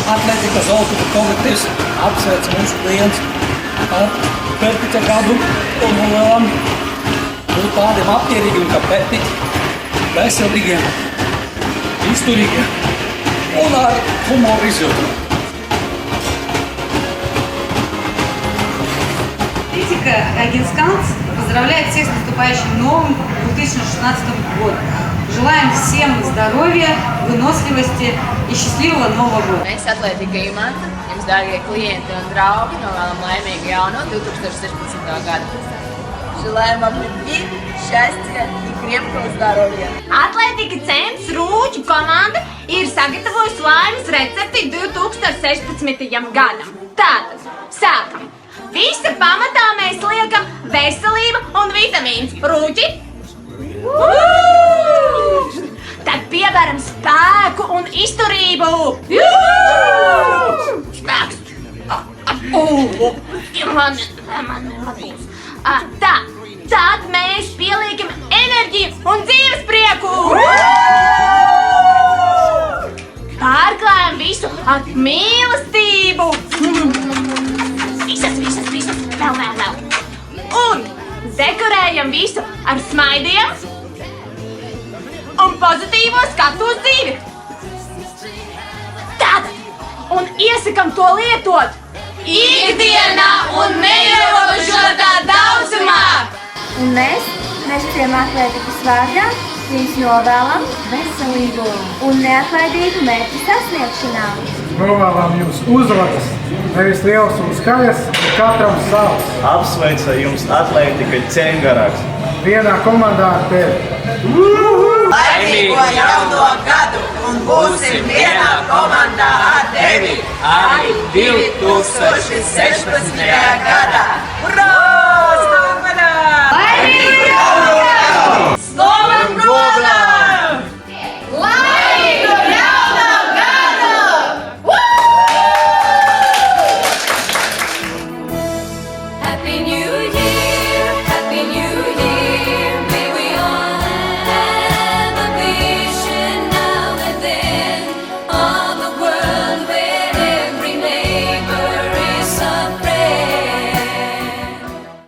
Atletikas Zoltuka kolektīvs apsveic mūsu klientus ar 5. gadu un vēlam būt tādiem aptierīgiem kā petiķi, veselīgiem, izturīgiem un ar humoru izjūtu. Атлетика Агинсканс поздравляет всех с наступающим новым 2016 годом. Желаем всем здоровья, выносливости и счастливого Нового года. Mēs Atlētika Imanta, jums dārgie klienti un draugi, novēlam laimīgu jauno 2016 gadu. Желаем вам любви, счастья и крепкого здоровья. Atlētika Centrs Rūķu komanda ir sagatavojusi laimes recepti 2016. gadam. Tātad, sākam! Visa pamatā mēs liekam veselību un vitamīns. Rūķi! Tad pievēram spēku un izturību. Spēks! Man nebūs. Tā, tad mēs pieliekam enerģiju un dzīves prieku. Pārklājam visu ar mīlestību. Visas, vēl. Un dekorējam visu ar smaidiem un pozitīvo skatu uz dzīvi. Tātad, un iesakam to lietot ikdienā un neierobežotā daudzumā. Un mēs visiem Atlētikas vārdā jums novēlam veselību un neatlaidīgu mērķu sasniegšanā. Novēlam jums uzvaras, nevis liels un skaļas, bet katram savs. Apsveica jums Atlētika Ķengaraks. Vienā komandā ar tevi. Laimīgo jauno gadu un būsim vienā komandā ar tevi arī 2016. gadā. Urā!